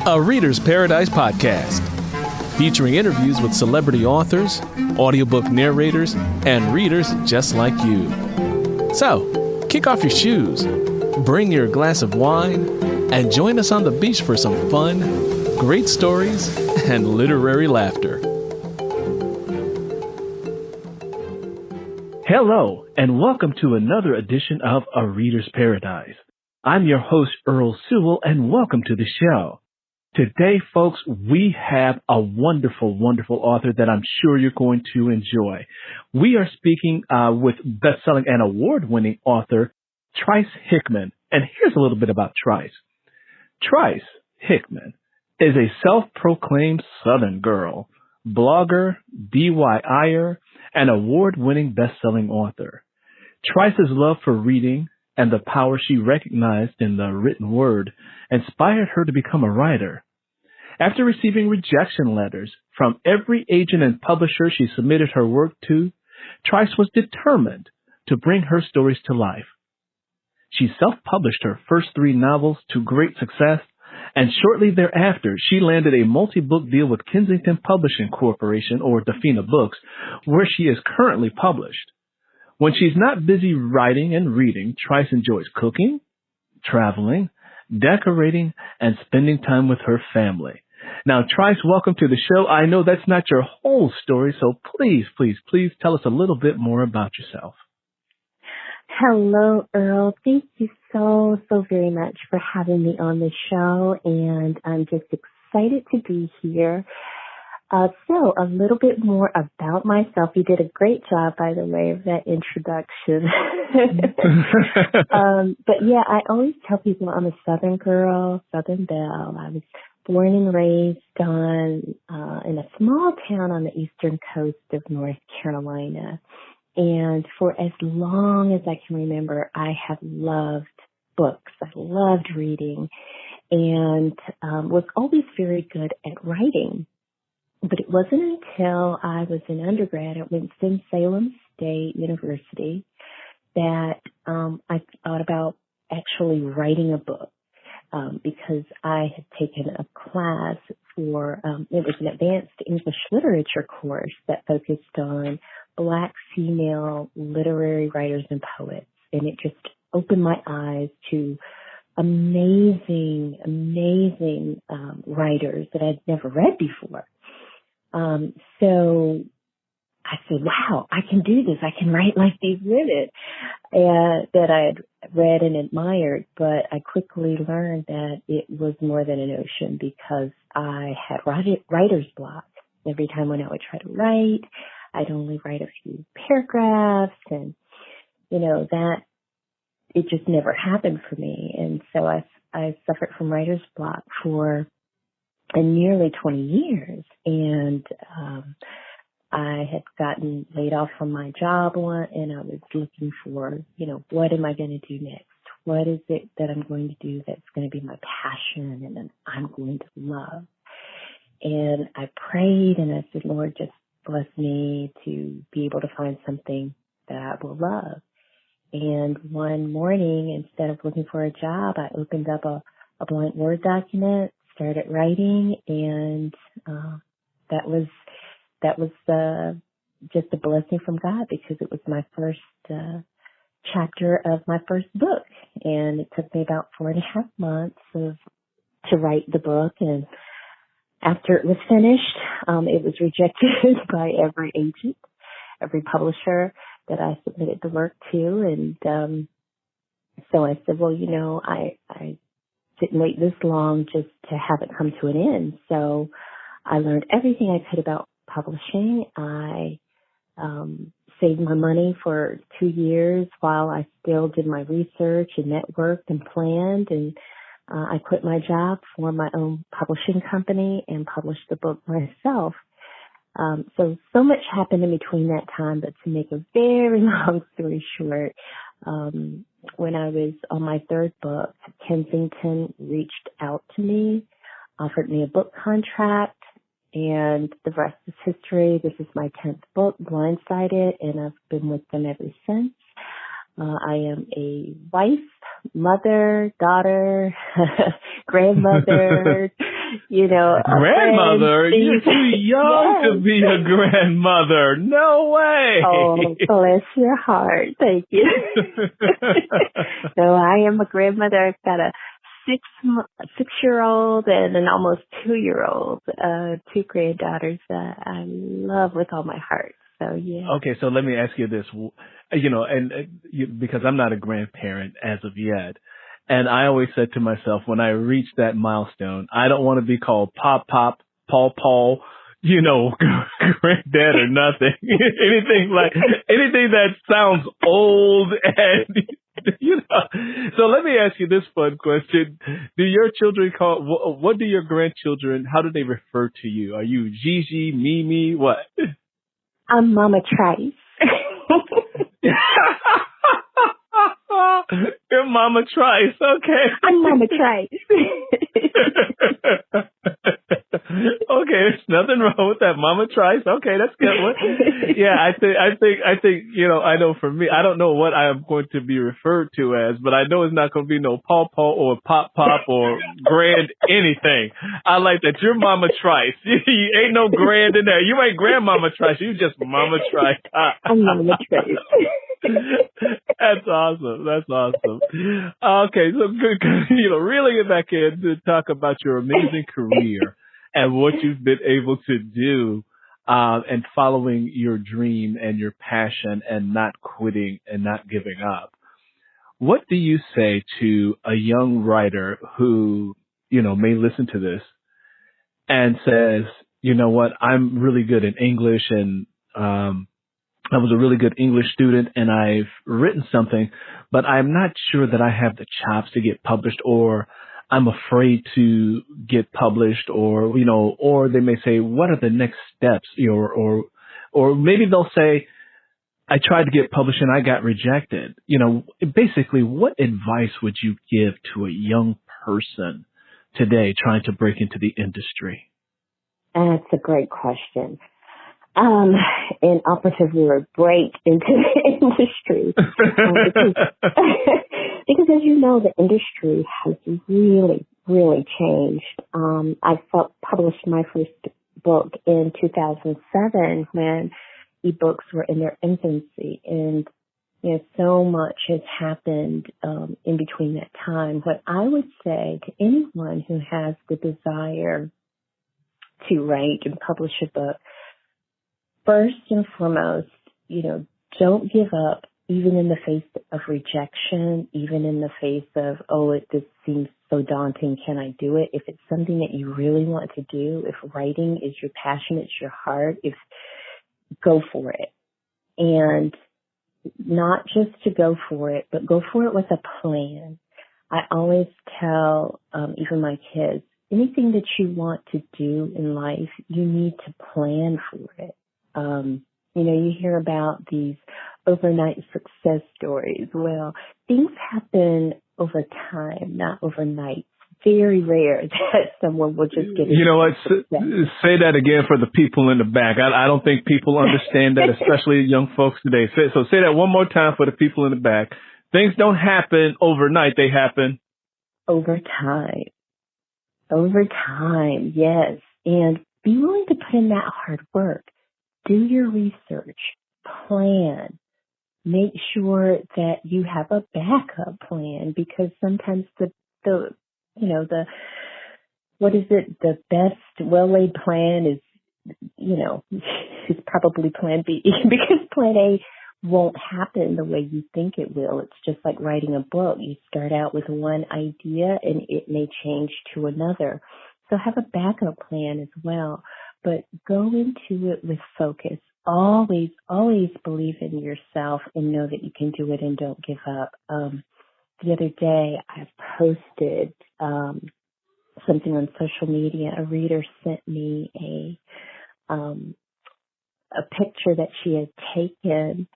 A Reader's Paradise podcast, featuring interviews with celebrity authors, audiobook narrators, and readers just like you. So, kick off your shoes, bring your glass of wine, and join us on the beach for some fun, great stories, and literary laughter. Hello, and welcome to another edition of A Reader's Paradise. I'm your host, Earl Sewell, and welcome to the show. Today, folks, we have a wonderful, wonderful author that I'm sure you're going to enjoy. We are speaking with bestselling and award-winning author Trice Hickman. And here's a little bit about Trice. Trice Hickman is a self-proclaimed Southern girl, blogger, DIYer, and award-winning best-selling author. Trice's love for reading and the power she recognized in the written word inspired her to become a writer. After receiving rejection letters from every agent and publisher she submitted her work to, Trice was determined to bring her stories to life. She self-published her first 3 novels to great success, and shortly thereafter, she landed a multi-book deal with Kensington Publishing Corporation, or Defina Books, where she is currently published. When she's not busy writing and reading, Trice enjoys cooking, traveling, decorating, and spending time with her family. Now, Trice, welcome to the show. I know that's not your whole story, so please tell us a little bit more about yourself. Hello, Earl. Thank you so very much for having me on the show, and I'm just excited to be here. So a little bit more about myself. You did a great job, by the way, of that introduction. But yeah, I always tell people I'm a Southern girl, Southern belle. I was born and raised in a small town on the eastern coast of North Carolina. And for as long as I can remember, I have loved books. I loved reading and was always very good at writing. But it wasn't until I was an undergrad at Winston-Salem State University that I thought about actually writing a book because I had taken a class for, it was an advanced English literature course that focused on Black female literary writers and poets. And it just opened my eyes to amazing writers that I'd never read before. So I said, wow, I can do this. I can write like these women that I had read and admired. But I quickly learned that it was more than an ocean because I had writer's block. Every time when I would try to write, I'd only write a few paragraphs and, that it just never happened for me. And so I suffered from writer's block for nearly 20 years. And I had gotten laid off from my job and I was looking for, what am I going to do next? What is it that I'm going to do that's going to be my passion and that I'm going to love? And I prayed and I said, Lord, just bless me to be able to find something that I will love. And one morning, instead of looking for a job, I opened up a blank Word document, started writing, and that was just a blessing from God because it was my first chapter of my first book, and it took me about 4.5 months to write the book. And after it was finished, it was rejected by every agent, every publisher that I submitted the work to, and so I said, well, I didn't wait this long just to have it come to an end. So I learned everything I could about publishing. I saved my money for 2 years while I still did my research and networked and planned. And I quit my job for my own publishing company and published the book myself. So much happened in between that time, but to make a very long story short, when I was on my 3rd book, Kensington reached out to me, offered me a book contract, and the rest is history. This is my 10th book, Blindsided, and I've been with them ever since. I am a wife, mother, daughter, grandmother, Grandmother? You're too young to be a grandmother. No way. Oh, bless your heart. Thank you. So I am a grandmother. I've got a 6-year-old and an almost 2-year-old, 2 granddaughters that I love with all my heart. So, yeah. Okay, so let me ask you this, because I'm not a grandparent as of yet. And I always said to myself, when I reach that milestone, I don't want to be called Pop, Paul, granddad or nothing. anything that sounds old and, So let me ask you this fun question. Do your children what do your grandchildren, how do they refer to you? Are you Gigi, Mimi, what? I'm Mama Trice. You're Mama Trice, okay. I'm Mama Trice. Okay, there's nothing wrong with that, Mama Trice. Okay, that's good one. Yeah, I think, I know for me, I don't know what I am going to be referred to as, but I know it's not going to be no Paw or Pop or grand anything. I like that. You're Mama Trice. You ain't no grand in there. You ain't Grandmama Trice. You just Mama Trice. I'm Mama Trice. That's awesome. Okay, so good. Reeling it back in to talk about your amazing career and what you've been able to do, and following your dream and your passion and not quitting and not giving up. What do you say to a young writer who, may listen to this and says, you know what, I'm really good in English and, I was a really good English student and I've written something, but I'm not sure that I have the chops to get published, or I'm afraid to get published, or they may say, what are the next steps? Or maybe they'll say, I tried to get published and I got rejected. Basically, what advice would you give to a young person today trying to break into the industry? That's a great question. And operatively break into the industry. Because as you know, the industry has really, really changed. I published my first book in 2007 when ebooks were in their infancy, and so much has happened in between that time. What I would say to anyone who has the desire to write and publish a book, first and foremost, don't give up, even in the face of rejection, even in the face of, this seems so daunting, can I do it? If it's something that you really want to do, if writing is your passion, it's your heart, go for it. And not just to go for it, but go for it with a plan. I always tell even my kids, anything that you want to do in life, you need to plan for it. You hear about these overnight success stories. Well, things happen over time, not overnight. Very rare that someone will just get it. You know what? Say that again for the people in the back. I don't think people understand that, especially young folks today. So say that one more time for the people in the back. Things don't happen overnight. They happen over time. Over time, yes. And be willing to put in that hard work. Do your research, plan, make sure that you have a backup plan, because sometimes the best well-laid plan is probably plan B, because plan A won't happen the way you think it will. It's just like writing a book. You start out with one idea and it may change to another. So have a backup plan as well. But go into it with focus. Always, always believe in yourself and know that you can do it and don't give up. The other day, I posted something on social media. A reader sent me a picture that she had taken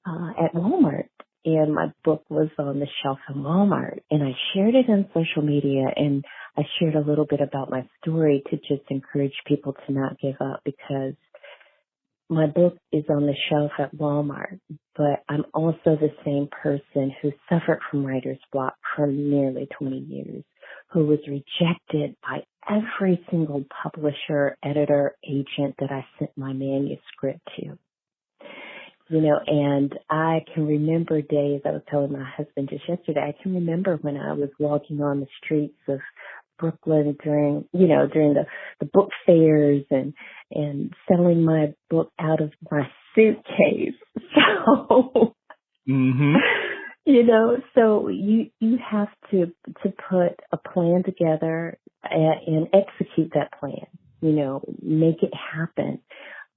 at Walmart, and my book was on the shelf in Walmart, and I shared it on social media, and I shared a little bit about my story to just encourage people to not give up, because my book is on the shelf at Walmart, but I'm also the same person who suffered from writer's block for nearly 20 years, who was rejected by every single publisher, editor, agent that I sent my manuscript to. And I can remember days, I was telling my husband just yesterday, I can remember when I was walking on the streets of Brooklyn during the book fairs and selling my book out of my suitcase. So, so you have to put a plan together and execute that plan, make it happen.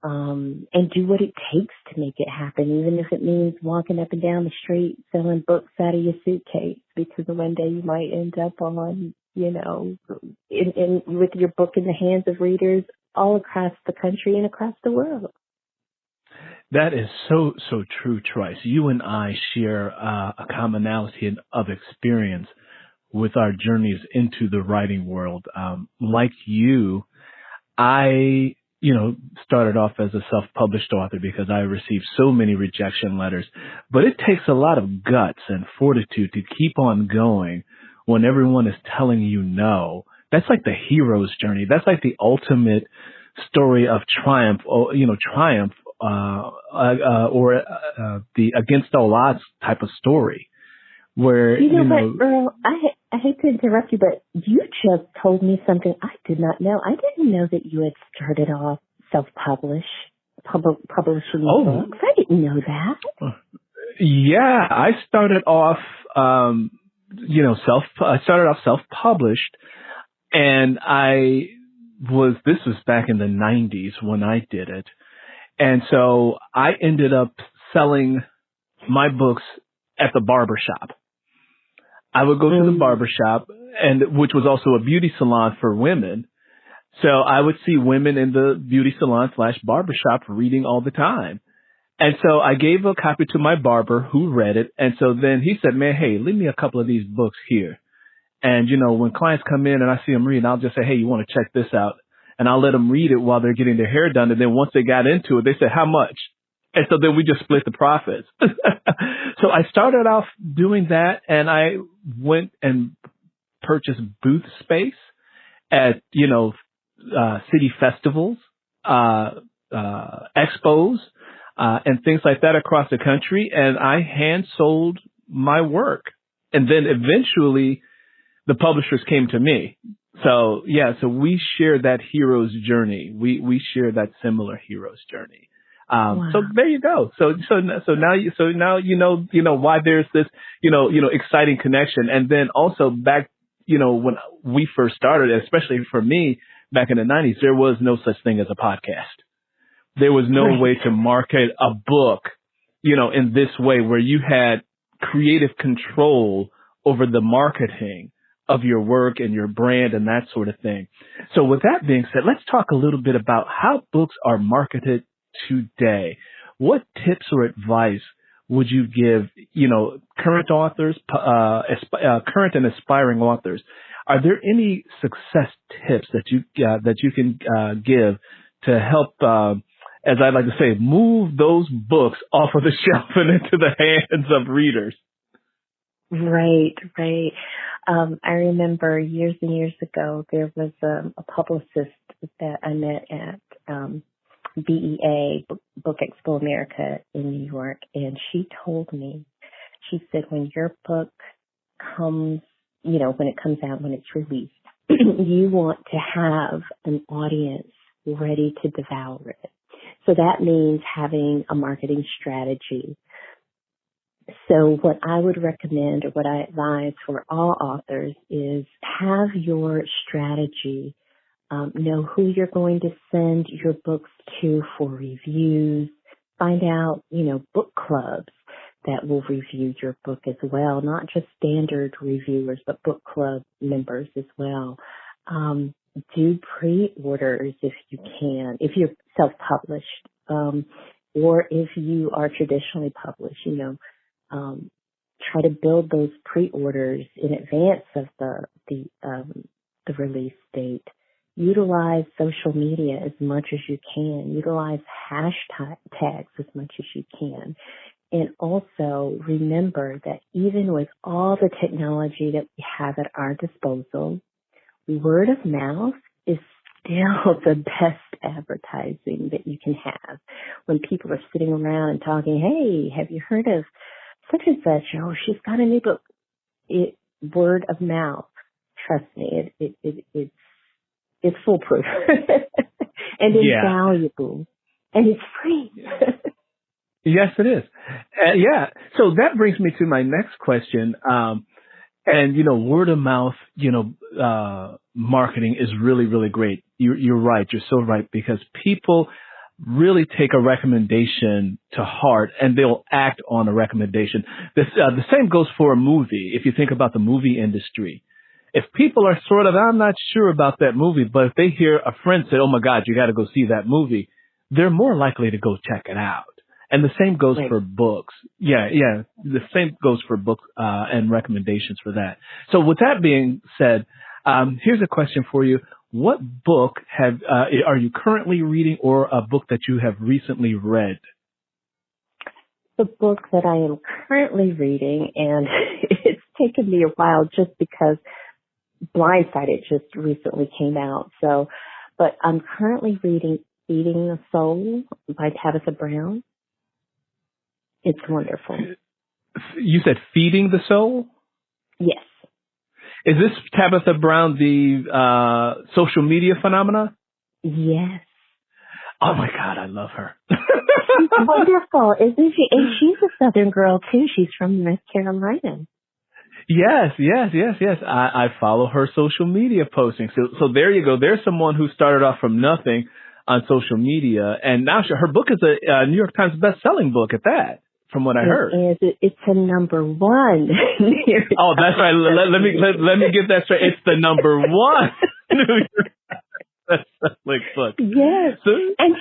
And do what it takes to make it happen, even if it means walking up and down the street selling books out of your suitcase, because one day you might end up on, with your book in the hands of readers all across the country and across the world. That is so true, Trice. You and I share a commonality of experience with our journeys into the writing world. Like you, I started off as a self-published author because I received so many rejection letters. But it takes a lot of guts and fortitude to keep on going when everyone is telling you no. That's like the hero's journey. That's like the ultimate story of triumph, or the against all odds type of story. Where what, Earl? I hate to interrupt you, but you just told me something I did not know. I didn't know that you had started off publishing books. I didn't know that. Yeah, I started off, self-published, and this was back in the 90s when I did it. And so I ended up selling my books at the barber shop. I would go to the barbershop, which was also a beauty salon for women. So I would see women in the beauty salon / barbershop reading all the time. And so I gave a copy to my barber who read it. And so then he said, man, hey, leave me a couple of these books here. And, when clients come in and I see them reading, I'll just say, hey, you want to check this out? And I'll let them read it while they're getting their hair done. And then once they got into it, they said, how much? And so then we just split the profits. So I started off doing that, and I went and purchased booth space at, city festivals, expos, and things like that across the country. And I hand sold my work. And then eventually the publishers came to me. So we share that hero's journey. We share that similar hero's journey. Wow. So there you go. So now you know why there's this, exciting connection. And then also back, when we first started, especially for me back in the 90s, there was no such thing as a podcast. There was no way to market a book, in this way where you had creative control over the marketing of your work and your brand and that sort of thing. So with that being said, let's talk a little bit about how books are marketed today. What tips or advice would you give, current authors, current and aspiring authors? Are there any success tips that you can give to help, as I like to say, move those books off of the shelf and into the hands of readers? Right. I remember years and years ago, there was a publicist that I met at BEA, Book Expo America in New York, and she told me, she said, when your book comes, when it comes out, when it's released, you want to have an audience ready to devour it. So that means having a marketing strategy. So what I would recommend, or what I advise for all authors, is have your strategy. Know who you're going to send your books to for reviews. Find out, book clubs that will review your book as well, not just standard reviewers, but book club members as well. Do pre-orders if you can, if you're self-published, or if you are traditionally published, try to build those pre-orders in advance of the release date. Utilize social media as much as you can. Utilize hashtags as much as you can. And also remember that even with all the technology that we have at our disposal, word of mouth is still the best advertising that you can have. When people are sitting around and talking, hey, have you heard of such and such? Oh, she's got a new book. Word of mouth. Trust me, it's foolproof and invaluable, and it's free. Yes, it is. Yeah. So that brings me to my next question. And, word of mouth, marketing is really, really great. You're right. You're so right, because people really take a recommendation to heart and they'll act on a recommendation. The same goes for a movie. If you think about the movie industry, if people are sort of, I'm not sure about that movie, but if they hear a friend say, oh my God, you got to go see that movie, they're more likely to go check it out. And the same goes for books. Yeah. The same goes for books and recommendations for that. So with that being said, here's a question for you. What book are you currently reading, or a book that you have recently read? The book that I am currently reading, and it's taken me a while just because Blindsided just recently came out. But I'm currently reading Feeding the Soul by Tabitha Brown. It's wonderful. You said Feeding the Soul? Yes. Is this Tabitha Brown, the social media phenomena? Yes. Oh my God, I love her. She's wonderful, isn't she? And she's a Southern girl too. She's from North Carolina. Yes. I follow her social media postings. So there you go. There's someone who started off from nothing on social media, and now her book is a New York Times best-selling book at that, from what I heard. It's a number one. Oh, that's right. Let me get that straight. It's the number one New York best-selling book. Yes. And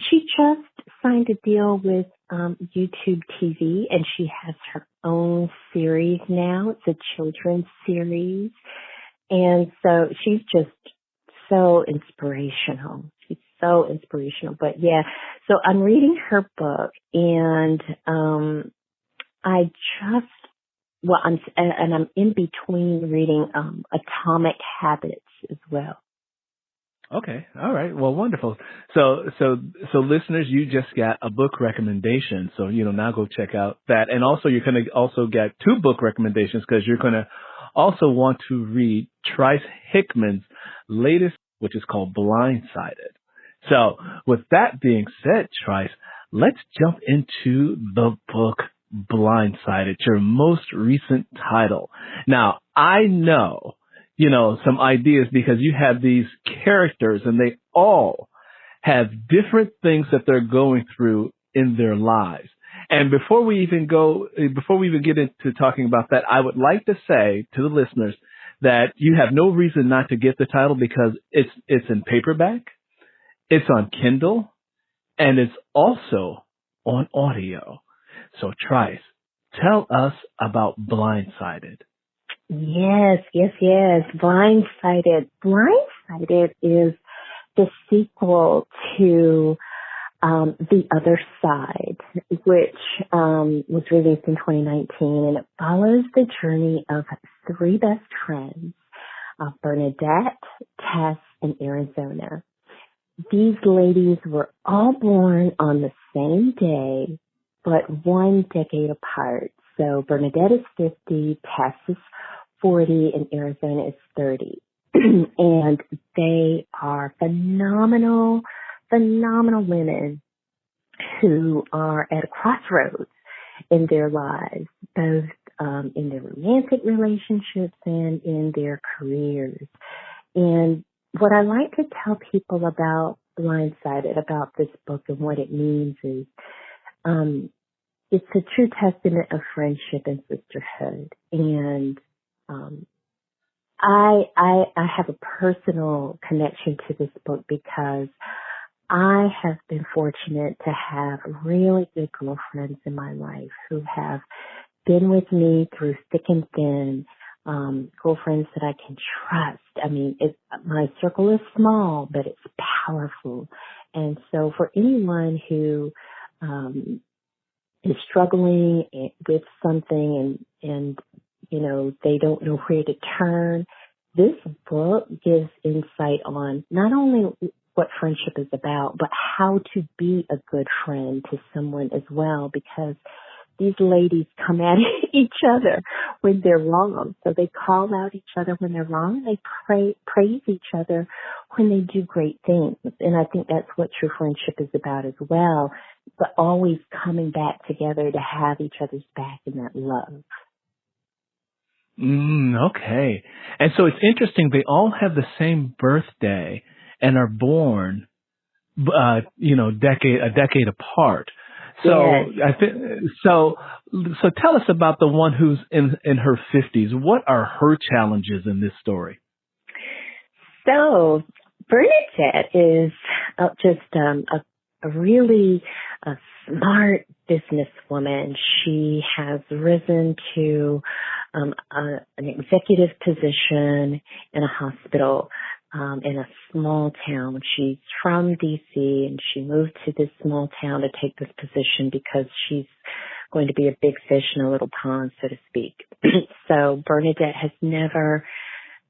she just signed a deal with YouTube TV, and she has her own series now. It's a children's series. And so she's just so inspirational. She's so inspirational. But yeah, so I'm reading her book, and I'm in between reading Atomic Habits as well. Okay. All right. Well, wonderful. So listeners, you just got a book recommendation. So, now go check out that. And also you're going to also get 2 book recommendations, because you're going to also want to read Trice Hickman's latest, which is called Blindsided. So with that being said, Trice, let's jump into the book Blindsided, your most recent title. Now, I know some ideas, because you have these characters and they all have different things that they're going through in their lives. And before we even get into talking about that, I would like to say to the listeners that you have no reason not to get the title, because it's in paperback, it's on Kindle, and it's also on audio. So Trice, tell us about Blindsided. Yes. Blindsided. Blindsided is the sequel to The Other Side, which was released in 2019, and it follows the journey of 3 best friends, Bernadette, Tess, and Arizona. These ladies were all born on the same day, but 1 decade apart. So Bernadette is 50, Tess is 40, and Arizona is 30. And they are phenomenal women who are at a crossroads in their lives, both in their romantic relationships and in their careers. And what I like to tell people about Blindsided, about this book and what it means, is it's a true testament of friendship and sisterhood. And I have a personal connection to this book because I have been fortunate to have really good girlfriends in my life who have been with me through thick and thin, girlfriends that I can trust. I mean, my circle is small, but it's powerful. And so for anyone who is struggling with something and they don't know where to turn, this book gives insight on not only what friendship is about, but how to be a good friend to someone as well, because these ladies come at each other when they're wrong. So they call out each other when they're wrong. They praise each other when they do great things. And I think that's what true friendship is about as well, but always coming back together to have each other's back in that love. Okay. And so it's interesting. They all have the same birthday and are born, a decade apart. So Yes. I think so. So tell us about the one who's in her 50s. What are her challenges in this story? So Bernadette is just a really smart businesswoman. She has risen to an executive position in a hospital in a small town. She's from D.C. and she moved to this small town to take this position because she's going to be a big fish in a little pond, so to speak. So Bernadette has never,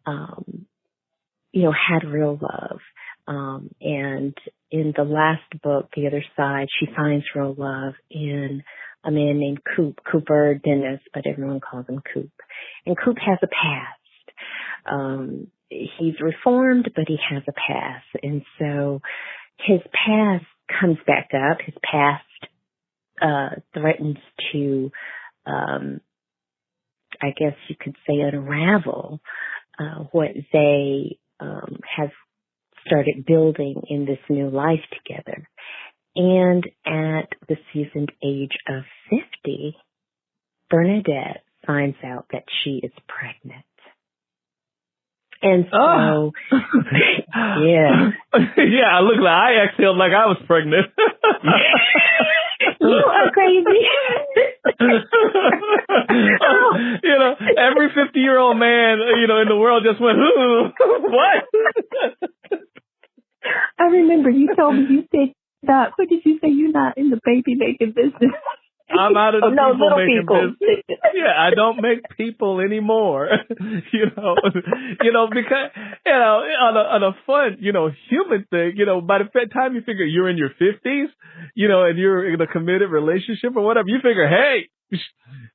had real love. And in the last book, The Other Side, she finds real love in a man named Cooper Dennis, but everyone calls him Coop. And Coop has a past. He's reformed, but he has a past. And so his past comes back up. His past threatens to, I guess you could say, unravel what they have started building in this new life together. And at the seasoned age of 50, Bernadette finds out that she is pregnant. And so, yeah. Yeah, I exhaled like I was pregnant. You are crazy. Every 50-year-old man, in the world just went, what? I remember you told me, you said, what did you say? You're not in the baby making business. I'm out of the people making people. business. Yeah, I don't make people anymore. Because on a fun, human thing, by the time you figure you're in your 50s, and you're in a committed relationship or whatever, you figure, hey,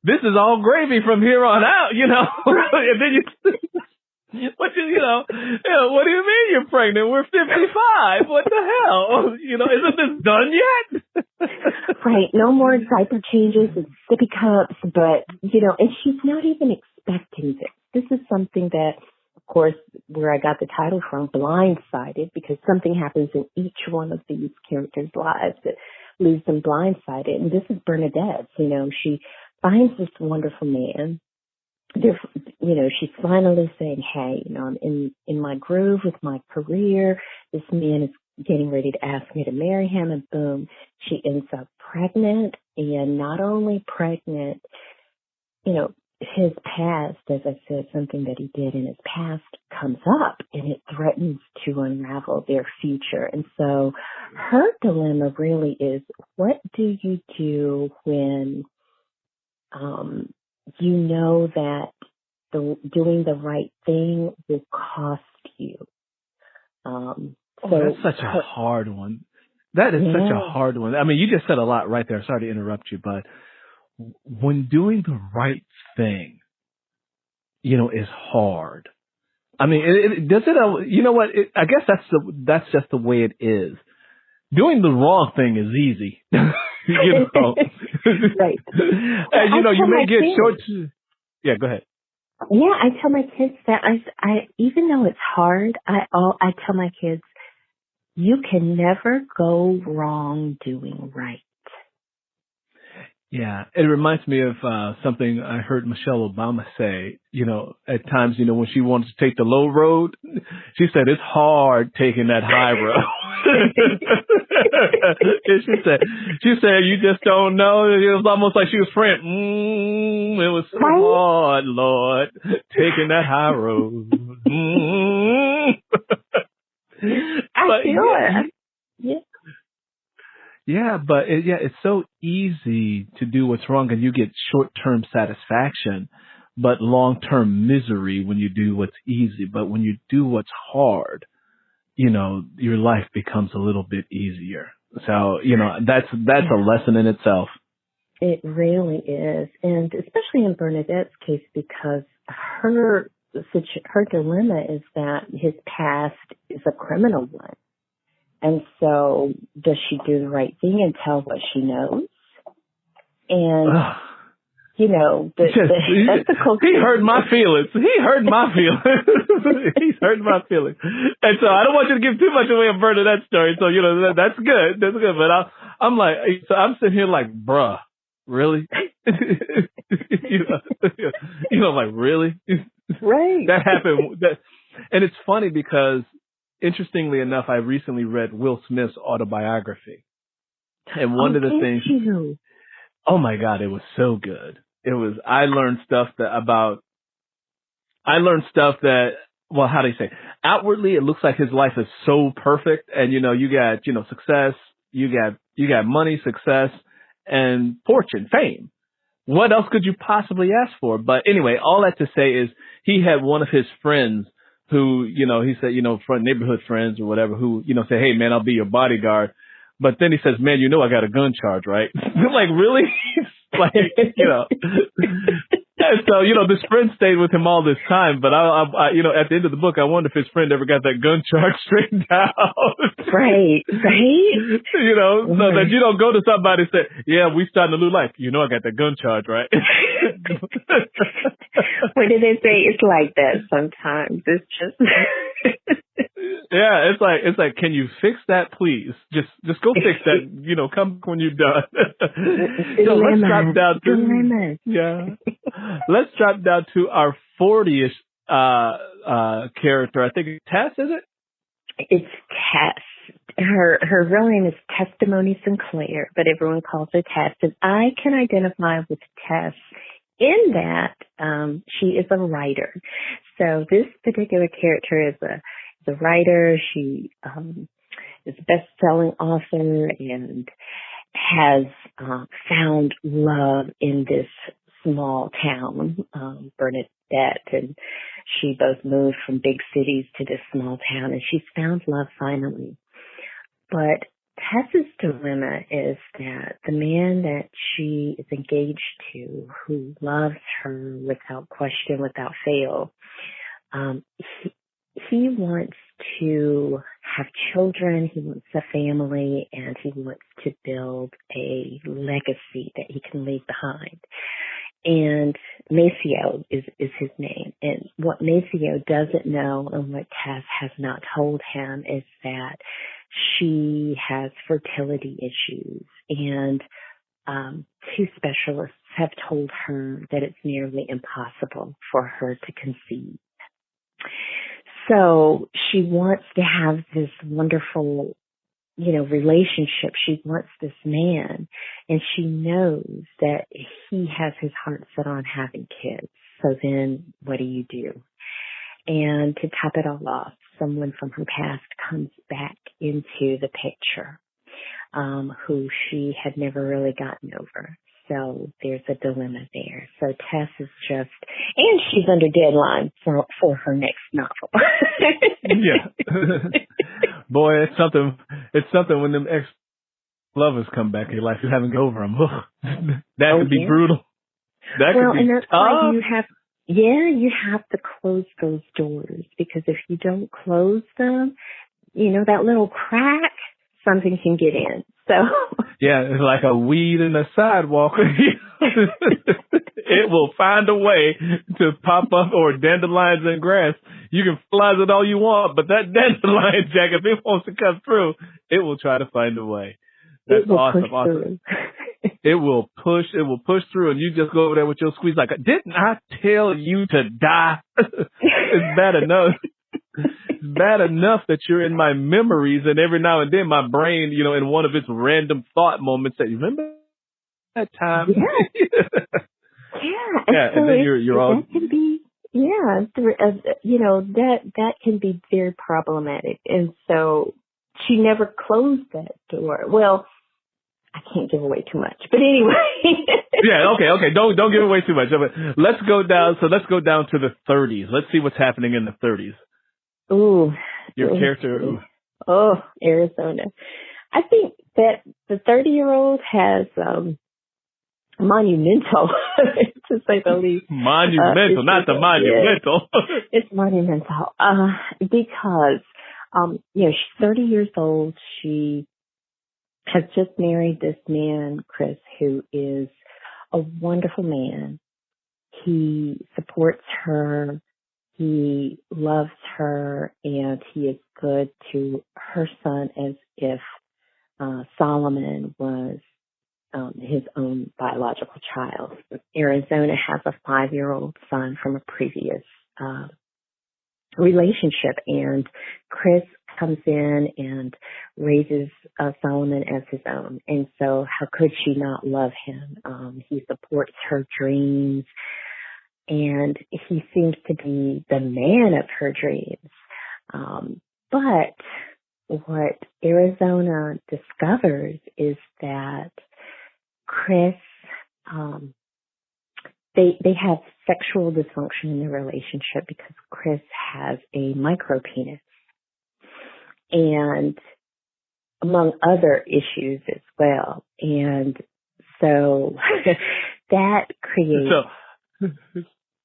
this is all gravy from here on out, and then what do you mean you're pregnant? We're 55. What the hell? Isn't this done yet? Right. No more diaper changes and sippy cups, but, and she's not even expecting this. This is something that, of course, where I got the title from, Blindsided, because something happens in each one of these characters' lives that leaves them blindsided. And this is Bernadette. She finds this wonderful man. She's finally saying, hey, I'm in my groove with my career. This man is getting ready to ask me to marry him, and boom, she ends up pregnant. And not only pregnant, his past, as I said, something that he did in his past comes up and it threatens to unravel their future. And so her dilemma really is, what do you do when you know that doing the right thing will cost you? That's such a hard one. That is such a hard one. I mean, you just said a lot right there. Sorry to interrupt you, but when doing the right thing, is hard. I mean, I guess that's just the way it is. Doing the wrong thing is easy. Right. And you may get short. Yeah, go ahead. Yeah, I tell my kids that I even though it's hard, I tell my kids, you can never go wrong doing right. Yeah, it reminds me of something I heard Michelle Obama say, at times, when she wanted to take the low road, she said, it's hard taking that high road. she said, you just don't know. It was almost like she was praying, it was so hard, Lord, taking that high road. I feel it. Yeah. Yeah, but it's so easy to do what's wrong and you get short-term satisfaction. but long-term misery when you do what's easy. But when you do what's hard, your life becomes a little bit easier. So, that's a lesson in itself. It really is. And especially in Bernadette's case, because her dilemma is that his past is a criminal one. And so does she do the right thing and tell what she knows? And, the ethical... He hurt my feelings. He's hurting my feelings. And so I don't want you to give too much away of Bernadette's story. So, that's good. That's good. But I'm like, so I'm sitting here like, bruh, really? Like, really? Right. That happened. And it's funny because, interestingly enough, I recently read Will Smith's autobiography. And one of the things... Oh my God, it was so good. I learned stuff that, well, how do you say? Outwardly, it looks like his life is so perfect. And, you got, success, you got money, success, and fortune, fame. What else could you possibly ask for? But anyway, all that to say is he had one of his friends who, he said, neighborhood friends or whatever, who, say, hey man, I'll be your bodyguard. But then he says, man, I got a gun charge, right? Like, really? Like, And so, this friend stayed with him all this time, but I at the end of the book, I wonder if his friend ever got that gun charge straightened out. Right. So that you don't go to somebody and say, yeah, we starting a new life. I got that gun charge, right? What do they say? It's like that sometimes. It's just... Yeah, it's like, can you fix that, please? Just go fix that. Come back when you're done. So let's drop down to let's drop down to our 40ish character. I think it's Tess, is it? It's Tess. Her real name is Testimony Sinclair, but everyone calls her Tess, and I can identify with Tess in that she is a writer. So this particular character is a writer. She is a best-selling author and has found love in this small town, Bernadette, and she both moved from big cities to this small town, and she's found love finally. But Tess's dilemma is that the man that she is engaged to, who loves her without question, without fail, he wants to have children, he wants a family, and he wants to build a legacy that he can leave behind. And Maceo is his name. And what Maceo doesn't know, and what Tess has not told him, is that she has fertility issues. And 2 specialists have told her that it's nearly impossible for her to conceive. So she wants to have this wonderful, relationship. She wants this man, and she knows that he has his heart set on having kids. So then what do you do? And to top it all off, someone from her past comes back into the picture, who she had never really gotten over. So there's a dilemma there. So Tess is just, and she's under deadline for her next novel. Yeah. Boy, it's something when them ex-lovers come back in your life, you haven't got over them. That could be brutal. That could be and that's tough. why you have to close those doors, because if you don't close them, that little crack, something can get in. So yeah, it's like a weed in the sidewalk. It will find a way to pop up, or dandelions and grass. You can fertilize it all you want, but that dandelion, Jack, if it wants to come through, it will try to find a way. That's awesome. It will push through, and you just go over there with your squeeze like, didn't I tell you to die? It's bad enough. It's bad enough that you're in my memories, and every now and then my brain, in one of its random thought moments, say, remember that time? Yeah. And then you're all. That can be, that can be very problematic, and so she never closed that door. Well, I can't give away too much. But anyway. Yeah, okay. Don't give away too much. Let's go down to the 30s. Let's see what's happening in the 30s. Ooh. Your character. Oh, Arizona. I think that the 30-year-old has monumental, to say the least. Monumental, not the monumental. It's monumental because, she's 30 years old. She has just married this man, Chris, who is a wonderful man. He supports her. He loves her, and he is good to her son as if Solomon was his own biological child. Arizona has a 5-year-old son from a previous relationship, and Chris comes in and raises Solomon as his own. And so how could she not love him? He supports her dreams, and he seems to be the man of her dreams. But what Arizona discovers is that Chris, they have sexual dysfunction in their relationship because Chris has a micropenis, and among other issues as well. And so that creates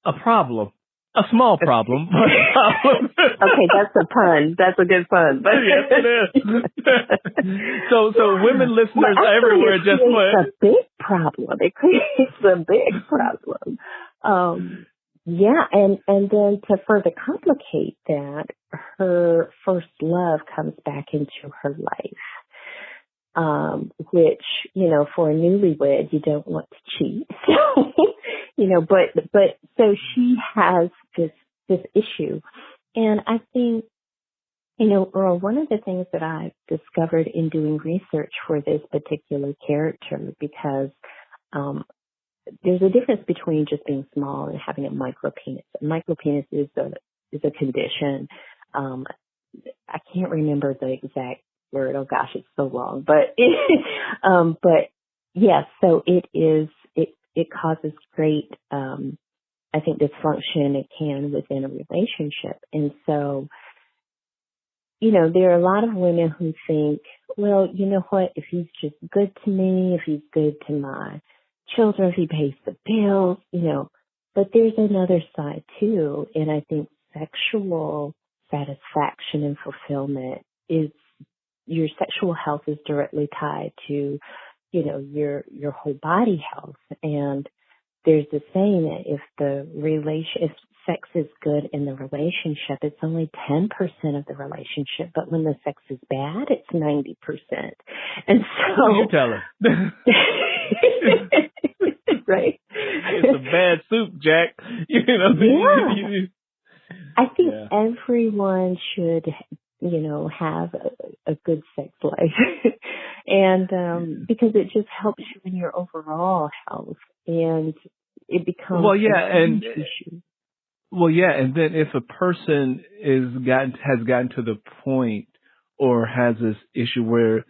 a problem. A small problem. Okay, that's a pun. That's a good pun. Yes, it is. So women listeners everywhere just put. It's a big problem. It creates a big problem. And then to further complicate that, her first love comes back into her life. Which, for a newlywed, you don't want to cheat. But so she has this issue. And I think, Earl, one of the things that I've discovered in doing research for this particular character, because there's a difference between just being small and having a micropenis. A micropenis is a condition. I can't remember the exact word. Oh gosh, it's so long. But yes, so it causes great I think dysfunction it can within a relationship. And so, there are a lot of women who think, well, you know what, if he's just good to me, if he's good to my children, if he pays the bills, but there's another side too. And I think sexual satisfaction and fulfillment is, your sexual health is directly tied to, your whole body health. And there's the saying that if sex is good in the relationship, it's only 10% of the relationship, but when the sex is bad, it's 90%. And so you tell her. Right. It's a bad soup, Jack. Yeah. I think everyone should, have a good sex life. And because it just helps you in your overall health, and it becomes a huge issue. Well, yeah, and then if a person has gotten to the point or has this issue where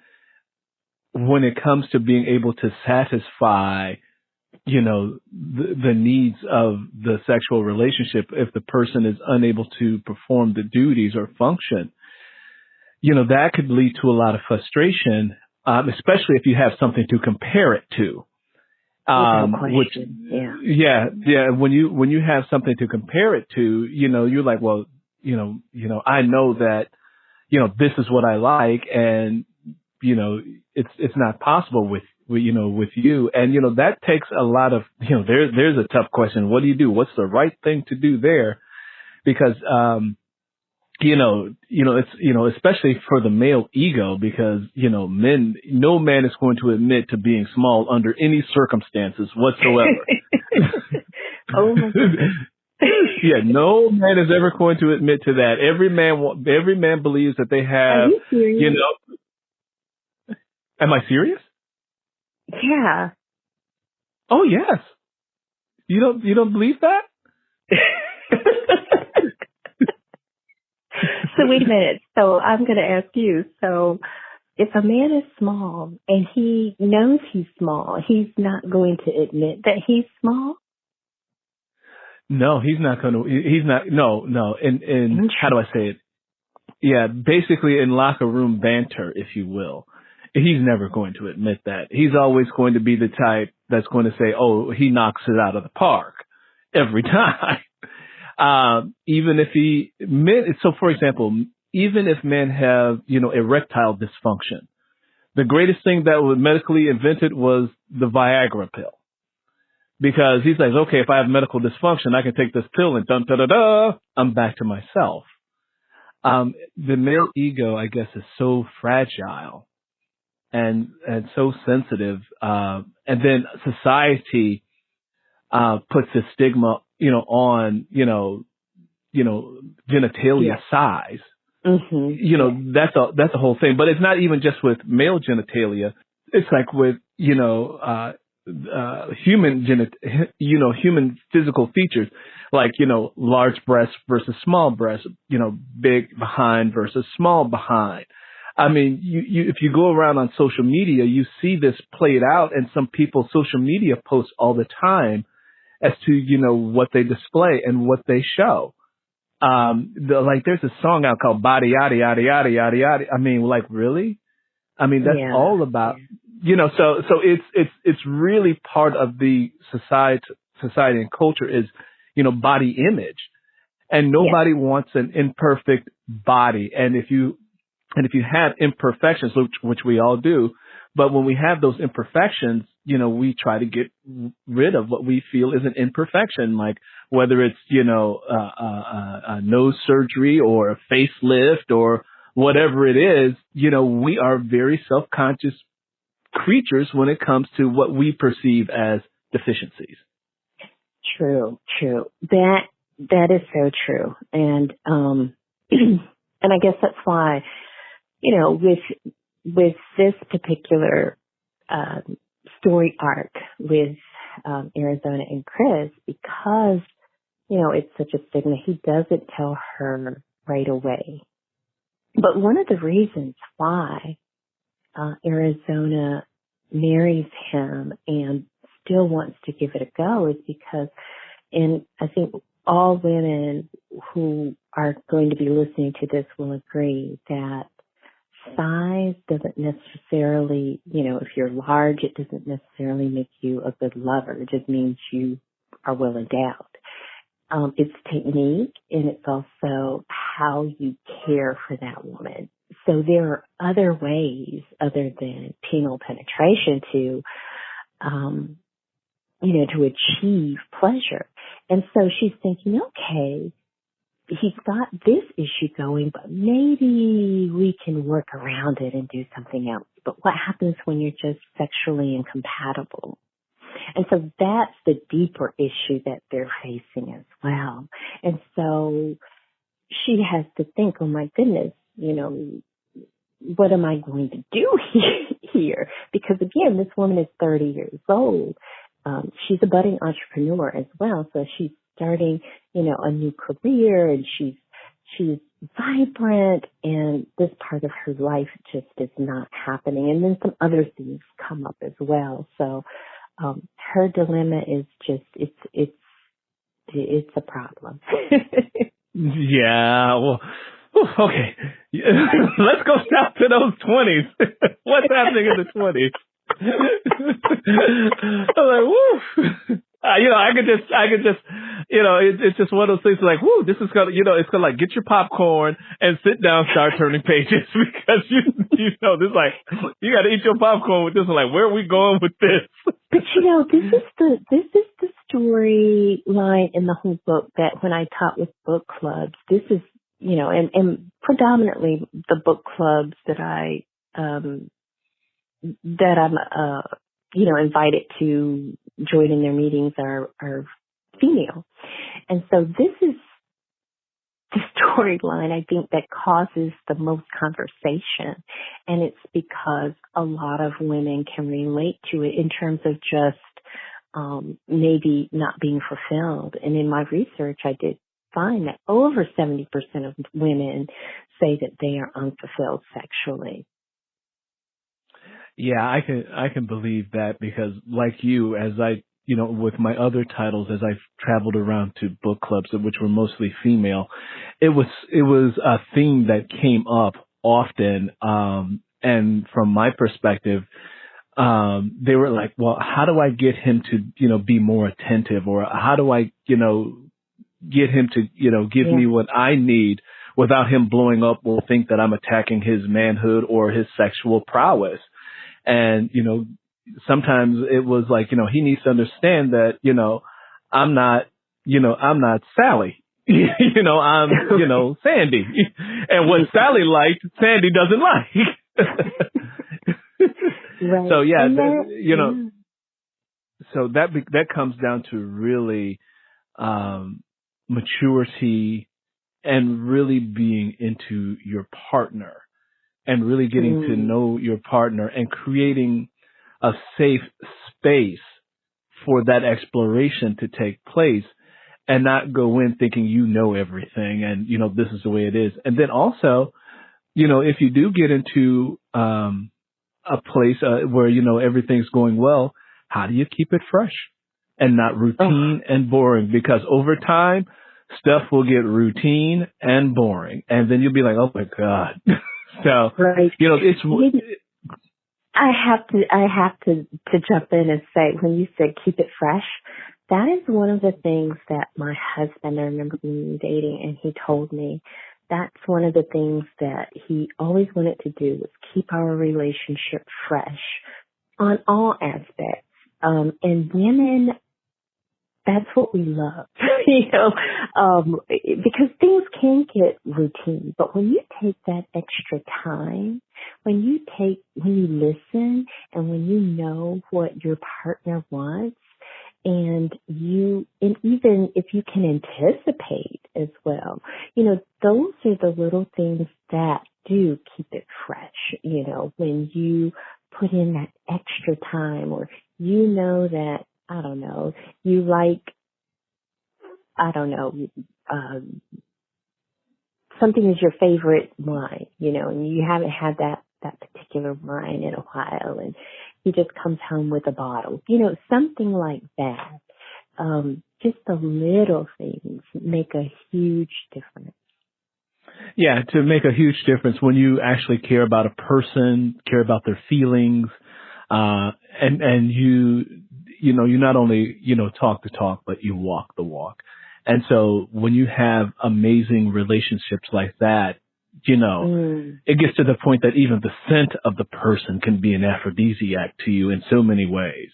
when it comes to being able to satisfy, the needs of the sexual relationship, if the person is unable to perform the duties or function, that could lead to a lot of frustration, especially if you have something to compare it to. When you have something to compare it to, you're like, well, I know that, this is what I like, and, it's not possible with you. And, that takes a lot of, there's a tough question. What do you do? What's the right thing to do there? Because, it's, especially for the male ego, because, no man is going to admit to being small under any circumstances whatsoever. Oh my goodness. Yeah, no man is ever going to admit to that. Every man believes that they have, Are you serious? Am I serious? Yeah. Oh yes. You don't believe that? So wait a minute. So I'm going to ask you. So if a man is small and he knows he's small, he's not going to admit that he's small? No, he's not going to. He's not. No. And how do I say it? Yeah, basically in locker room banter, if you will. He's never going to admit that. He's always going to be the type that's going to say, oh, he knocks it out of the park every time. Even if so for example, even if men have, erectile dysfunction, the greatest thing that was medically invented was the Viagra pill. Because he's like, okay, if I have medical dysfunction, I can take this pill and I'm back to myself. The male ego, I guess, is so fragile and so sensitive. And then society, puts a stigma, on, genitalia size. Mm-hmm. That's a whole thing. But it's not even just with male genitalia. It's like with, human physical features, like, large breasts versus small breasts, big behind versus small behind. I mean, if you go around on social media, you see this played out, and some people social media post all the time as to, what they display and what they show. There's a song out called Body Yaddy Yaddy Yaddy Yaddy Yaddy. I mean, like, really? I mean, that's all about, so it's really part of the society and culture is, body image, and nobody wants an imperfect body. And if you have imperfections, which we all do, but when we have those imperfections, we try to get rid of what we feel is an imperfection, like whether it's, a nose surgery or a facelift or whatever it is. We are very self-conscious creatures when it comes to what we perceive as deficiencies. True. That is so true. And, and I guess that's why, with this particular, story arc with, Arizona and Chris, because, it's such a stigma, he doesn't tell her right away. But one of the reasons why, Arizona marries him and still wants to give it a go is because, and I think all women who are going to be listening to this will agree that size doesn't necessarily, if you're large, it doesn't necessarily make you a good lover. It just means you are well endowed. It's technique, and it's also how you care for that woman. So there are other ways other than penile penetration to achieve pleasure. And so she's thinking, okay, he's got this issue going, but maybe we can work around it and do something else. But what happens when you're just sexually incompatible? And so that's the deeper issue that they're facing as well. And so she has to think, oh my goodness, what am I going to do here? Because again, this woman is 30 years old. She's a budding entrepreneur as well. So she's starting, a new career, and she's vibrant, and this part of her life just is not happening. And then some other things come up as well. So, her dilemma is just, it's a problem. Yeah. Well, okay. Let's go down to those 20s. What's happening in the 20s? I'm like, woo. I could just, it's just one of those things like, woo, this is gonna, it's gonna like get your popcorn and sit down, start turning pages, because this like, you gotta eat your popcorn with this one. Like, where are we going with this? But this is the storyline in the whole book that when I taught with book clubs, this is, and predominantly the book clubs that I'm invited to join in their meetings are female. And so this is the storyline, I think, that causes the most conversation. And it's because a lot of women can relate to it in terms of just maybe not being fulfilled. And in my research, I did find that over 70% of women say that they are unfulfilled sexually. Yeah, I can believe that because like you, as I, with my other titles, as I've traveled around to book clubs, which were mostly female, it was a theme that came up often. And from my perspective, they were like, well, how do I get him to, be more attentive, or how do I, get him to, give me what I need without him blowing up or think that I'm attacking his manhood or his sexual prowess. And, sometimes it was like, he needs to understand that, I'm not, I'm not Sally. I'm, Sandy. And what Sally liked, Sandy doesn't like. Right. So yeah, so that comes down to really, maturity and really being into your partner and really getting to know your partner and creating a safe space for that exploration to take place and not go in thinking everything and, this is the way it is. And then also, if you do get into a place where, everything's going well, how do you keep it fresh and not routine and boring? Because over time, stuff will get routine and boring. And then you'll be like, oh my God. So, right. It's... I have to jump in and say, when you said keep it fresh, that is one of the things that my husband, I remember when we were dating, and he told me that's one of the things that he always wanted to do was keep our relationship fresh on all aspects. And women, that's what we love, because things can get routine. But when you take that extra time, when you listen and when you know what your partner wants, and even if you can anticipate as well, those are the little things that do keep it fresh, when you put in that extra time, or that, I don't know, you like, something is your favorite wine, and you haven't had that particular wine in a while, and he just comes home with a bottle, something like that. Just the little things make a huge difference. Yeah, to make a huge difference when you actually care about a person, care about their feelings, and you not only, talk the talk, but you walk the walk. And so when you have amazing relationships like that, it gets to the point that even the scent of the person can be an aphrodisiac to you in so many ways.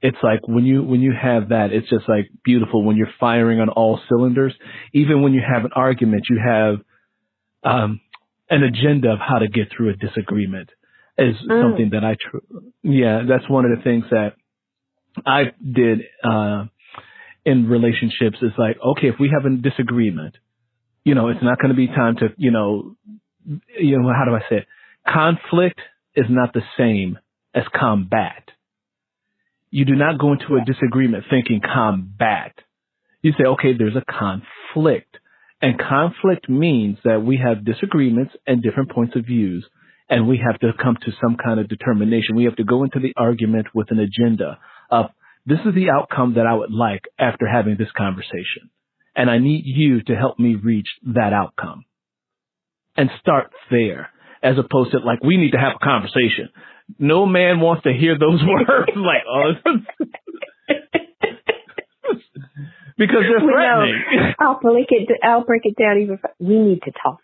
It's like when you have that, it's just like beautiful when you're firing on all cylinders. Even when you have an argument, you have an agenda of how to get through a disagreement. Is something that that's one of the things that I did in relationships. Is like, okay, if we have a disagreement, it's not going to be time to, how do I say it? Conflict is not the same as combat. You do not go into a disagreement thinking combat. You say, okay, there's a conflict. And conflict means that we have disagreements and different points of views, and we have to come to some kind of determination. We have to go into the argument with an agenda of, this is the outcome that I would like after having this conversation. And I need you to help me reach that outcome. And start there, as opposed to like, we need to have a conversation. No man wants to hear those words like, oh, because they're threatening. I'll break it down even. We need to talk.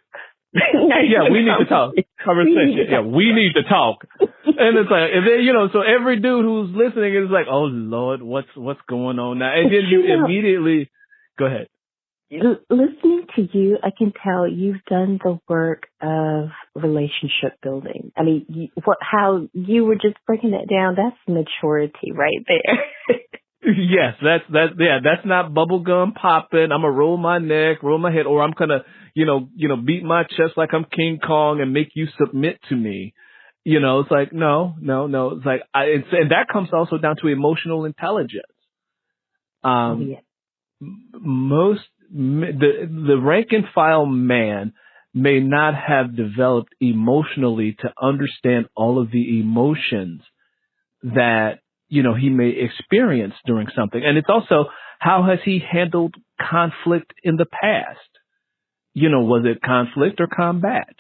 Yeah, we need to talk. Conversation. Yeah, we need to talk. And it's like, and then, so every dude who's listening is like, oh Lord, what's going on now? And then you immediately, go ahead. Listening to you, I can tell you've done the work of relationship building. I mean, how you were just breaking that down, that's maturity right there. Yes, that's not bubble gum popping. I'm gonna roll my neck, roll my head, or I'm gonna, beat my chest like I'm King Kong and make you submit to me. It's like, no. It's like, and that comes also down to emotional intelligence. The rank and file man may not have developed emotionally to understand all of the emotions that, he may experience during something. And it's also, how has he handled conflict in the past? Was it conflict or combat?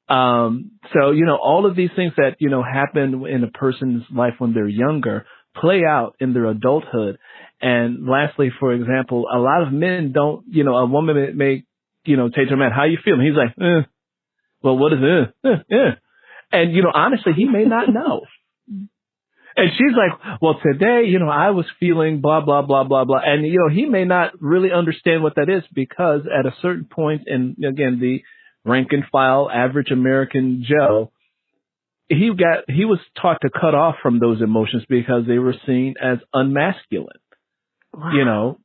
So, all of these things that, happen in a person's life when they're younger play out in their adulthood. And lastly, for example, a lot of men don't, a woman may, say to a man, how you feeling? He's like, well, what is it? And, honestly, he may not know. And she's like, well, today, I was feeling blah, blah, blah, blah, blah. And, he may not really understand what that is, because at a certain point, and again, the rank and file average American Joe, he was taught to cut off from those emotions because they were seen as unmasculine. Wow.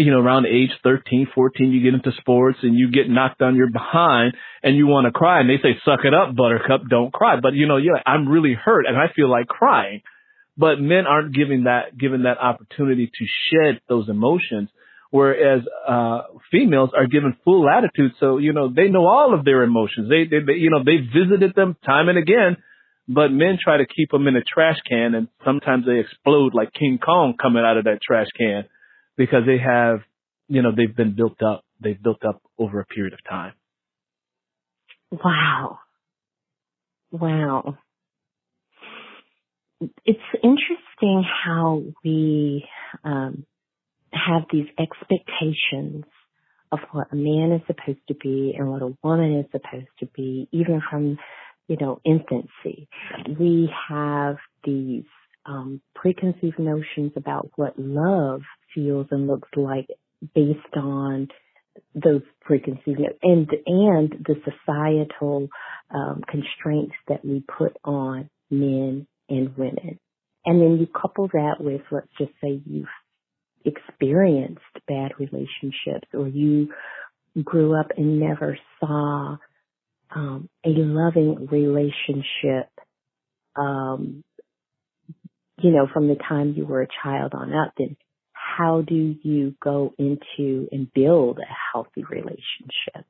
Around age 13, 14, you get into sports and you get knocked on your behind and you want to cry, and they say, suck it up, buttercup, don't cry. But, you're like, I'm really hurt and I feel like crying. But men aren't given that opportunity to shed those emotions, whereas females are given full latitude. So, they know all of their emotions. They visited them time and again. But men try to keep them in a trash can, and sometimes they explode like King Kong coming out of that trash can, because they have, they've been built up. They've built up over a period of time. Wow. It's interesting how we have these expectations of what a man is supposed to be and what a woman is supposed to be, even from infancy. We have these preconceived notions about what love feels and looks like based on those preconceived and the societal constraints that we put on men and women. And then you couple that with, let's just say you've experienced bad relationships, or you grew up and never saw a loving relationship, from the time you were a child on up, then how do you go into and build a healthy relationship?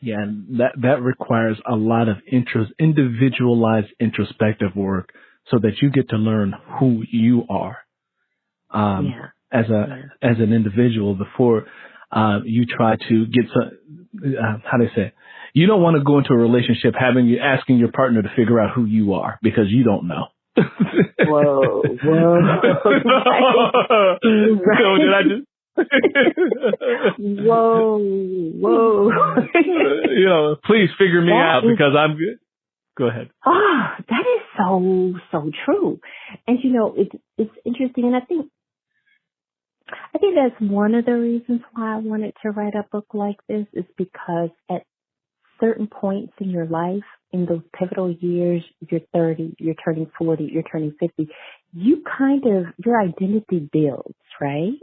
Yeah, and that requires a lot of individualized introspective work, so that you get to learn who you are as an individual before you try to get some, how do I say it? You don't want to go into a relationship asking your partner to figure out who you are, because you don't know. Whoa. Right. So did I just? Whoa. Please figure me out, because I'm good. Go ahead. That is so true. And it's interesting, and I think that's one of the reasons why I wanted to write a book like this, is because at certain points in your life, in those pivotal years, you're 30, you're turning 40, you're turning 50, your identity builds, right?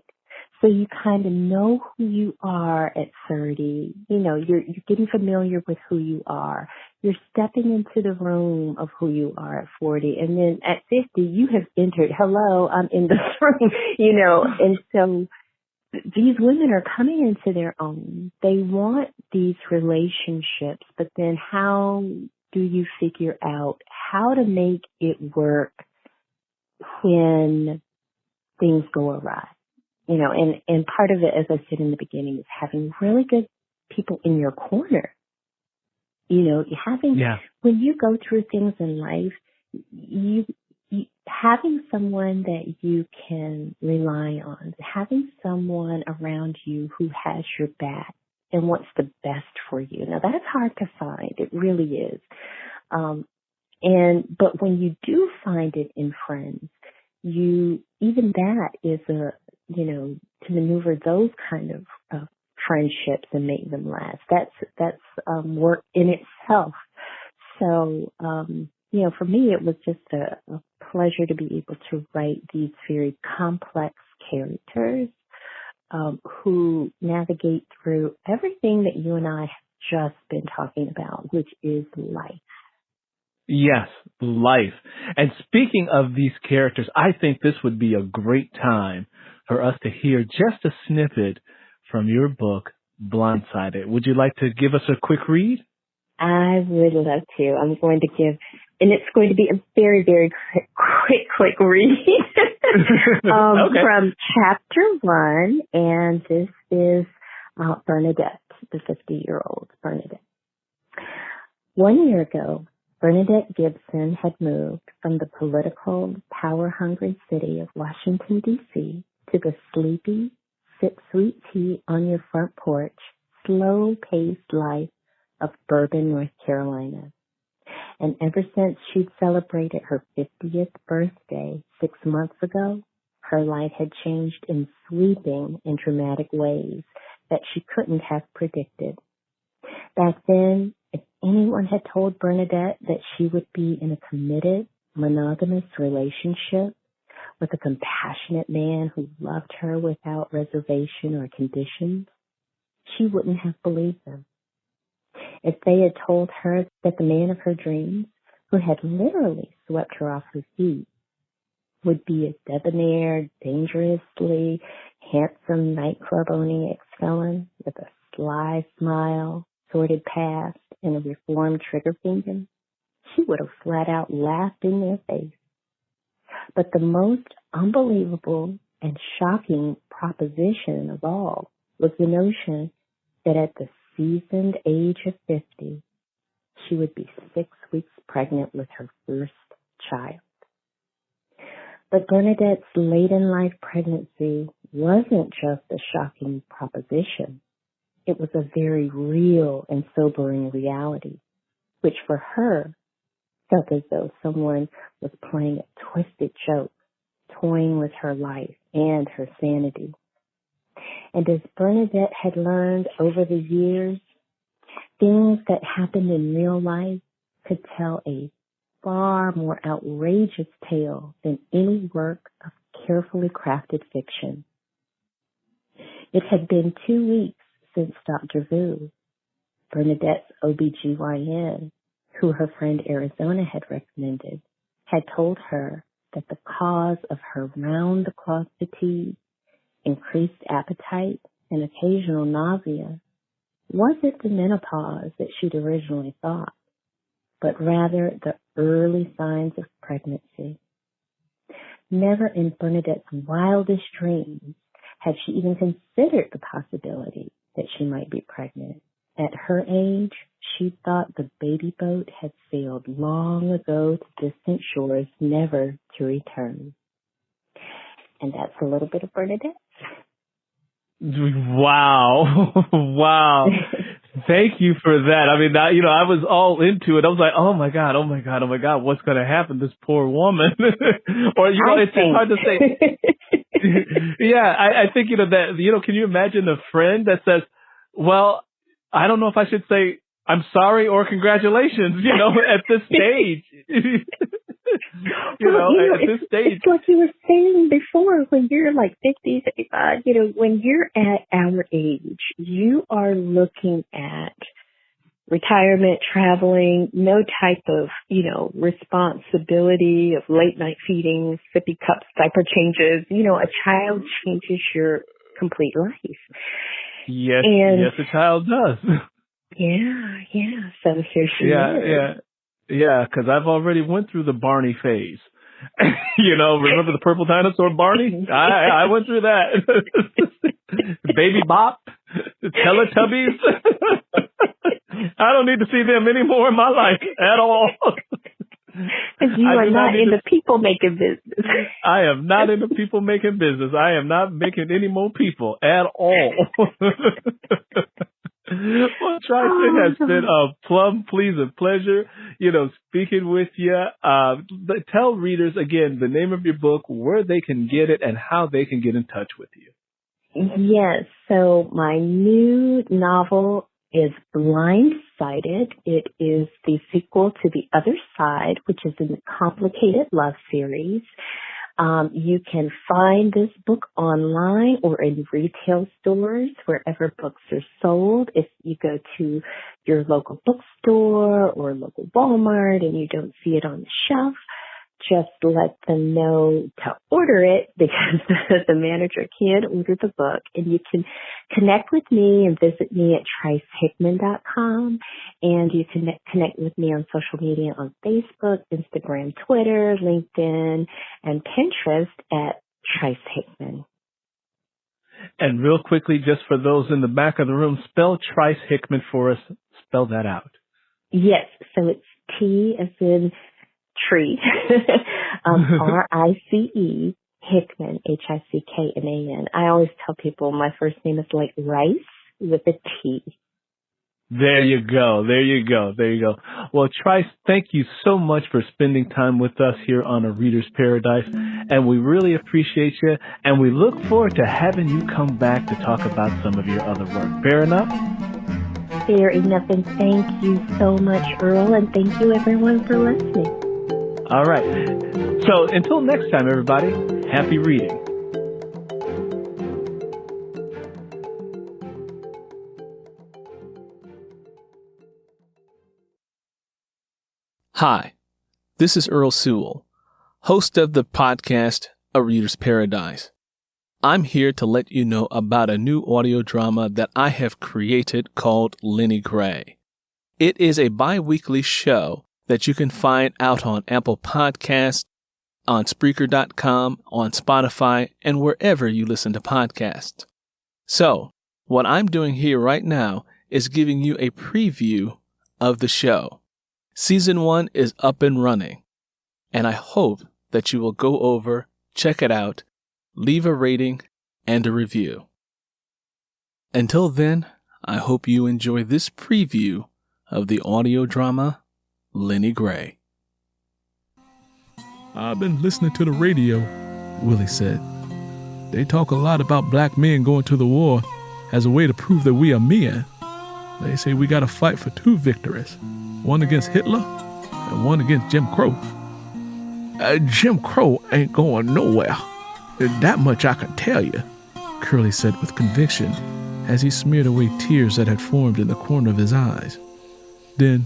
So you kind of know who you are at 30. You're getting familiar with who you are. You're stepping into the room of who you are at 40. And then at 50, you have entered, hello, I'm in this room, And so these women are coming into their own. They want these relationships, but then how do you figure out how to make it work when things go awry? And part of it, as I said in the beginning, is having really good people in your corner. When you go through things in life, you having someone that you can rely on, having someone around you who has your back and wants the best for you. Now, that's hard to find. It really is. But when you do find it in friends, even that is to maneuver those kind of friendships and make them last. That's work in itself. So, for me, it was just a pleasure to be able to write these very complex characters who navigate through everything that you and I have just been talking about, which is life. Yes, life. And speaking of these characters, I think this would be a great time for us to hear just a snippet from your book, Blindsided. Would you like to give us a quick read? I would love to. I'm going to give, and it's going to be a very, very quick read Okay. from chapter 1, and this is Bernadette, the 50-year-old Bernadette. 1 year ago, Bernadette Gibson had moved from the political, power-hungry city of Washington, D.C. to the sleepy, sip sweet tea on your front porch, slow-paced life of Bourbon, North Carolina. And ever since she'd celebrated her 50th birthday 6 months ago, her life had changed in sweeping and dramatic ways that she couldn't have predicted. Back then, if anyone had told Bernadette that she would be in a committed, monogamous relationship with a compassionate man who loved her without reservation or conditions, she wouldn't have believed them. If they had told her that the man of her dreams, who had literally swept her off her feet, would be a debonair, dangerously handsome nightclub-owning ex-felon with a sly smile, sordid past, and a reformed trigger finger, she would have flat out laughed in their face. But the most unbelievable and shocking proposition of all was the notion that at the seasoned age of 50, she would be 6 weeks pregnant with her first child. But Bernadette's late-in-life pregnancy wasn't just a shocking proposition. It was a very real and sobering reality, which for her felt as though someone was playing a twisted joke, toying with her life and her sanity. And as Bernadette had learned over the years, things that happened in real life could tell a far more outrageous tale than any work of carefully crafted fiction. It had been 2 weeks since Dr. Vu, Bernadette's OBGYN, who her friend Arizona had recommended, had told her that the cause of her round-the-clock fatigue, increased appetite, and occasional nausea wasn't the menopause that she'd originally thought, but rather the early signs of pregnancy. Never in Bernadette's wildest dreams had she even considered the possibility that she might be pregnant. At her age, she thought the baby boat had sailed long ago to distant shores, never to return. And that's a little bit of Bernadette. Wow. Wow. Thank you for that. I mean, I was all into it. I was like, oh my God, what's going to happen to this poor woman? Or, it's hard to say. Yeah, I think, that, can you imagine a friend that says, well, I don't know if I should say I'm sorry or congratulations, at this stage. At this stage. It's like you were saying before, when you're like 50, 55, when you're at our age, you are looking at retirement, traveling, no type of, responsibility of late night feeding, sippy cups, diaper changes. A child changes your complete life. Yes, yes, a child does. Yeah. So here she is. Yeah, because I've already went through the Barney phase. Remember the purple dinosaur Barney? I went through that. Baby Bop, the Teletubbies. I don't need to see them anymore in my life at all. Because you are not in the people-making business. I am not in the people-making business. I am not making any more people at all. Well, Trice, it has been a plum pleasing pleasure, speaking with you. Tell readers, again, the name of your book, where they can get it, and how they can get in touch with you. Yes. So my new novel is Blindsided. It is the sequel to The Other Side, which is in the Complicated Love series. You can find this book online or in retail stores, wherever books are sold. If you go to your local bookstore or local Walmart and you don't see it on the shelf, just let them know to order it because the manager can order the book. And you can connect with me and visit me at tricehickman.com. And you can connect with me on social media on Facebook, Instagram, Twitter, LinkedIn, and Pinterest at Trice Hickman. And real quickly, just for those in the back of the room, spell Trice Hickman for us. Spell that out. Yes. So it's T as in tree, R-I-C-E, Hickman, Hickman. I always tell people my first name is like rice with a T. There you go. There you go. There you go. Well, Trice, thank you so much for spending time with us here on A Reader's Paradise. And we really appreciate you. And we look forward to having you come back to talk about some of your other work. Fair enough? Fair enough. And thank you so much, Earl. And thank you, everyone, for listening. All right. So until next time, everybody, happy reading. Hi, this is Earl Sewell, host of the podcast A Reader's Paradise. I'm here to let you know about a new audio drama that I have created called Lenny Gray. It is a bi-weekly show that you can find out on Apple Podcasts, on Spreaker.com, on Spotify, and wherever you listen to podcasts. So, what I'm doing here right now is giving you a preview of the show. Season 1 is up and running, and I hope that you will go over, check it out, leave a rating, and a review. Until then, I hope you enjoy this preview of the audio drama, Lenny Gray. I've been listening to the radio, Willie said. They talk a lot about black men going to the war as a way to prove that we are men. They say we gotta fight for 2 victories. One against Hitler and one against Jim Crow. Jim Crow ain't going nowhere. That much I can tell you, Curly said with conviction as he smeared away tears that had formed in the corner of his eyes. Then,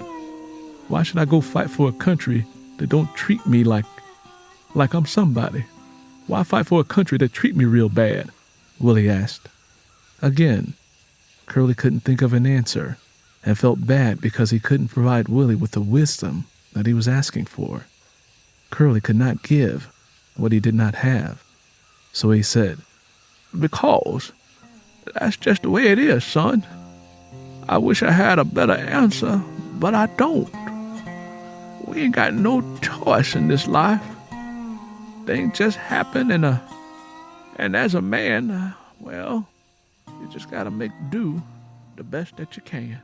why should I go fight for a country that don't treat me like I'm somebody? Why fight for a country that treat me real bad? Willie asked. Again, Curly couldn't think of an answer and felt bad because he couldn't provide Willie with the wisdom that he was asking for. Curly could not give what he did not have. So he said, Because that's just the way it is, son. I wish I had a better answer, but I don't. We ain't got no choice in this life. Things just happen, and as a man, well, you just gotta make do the best that you can.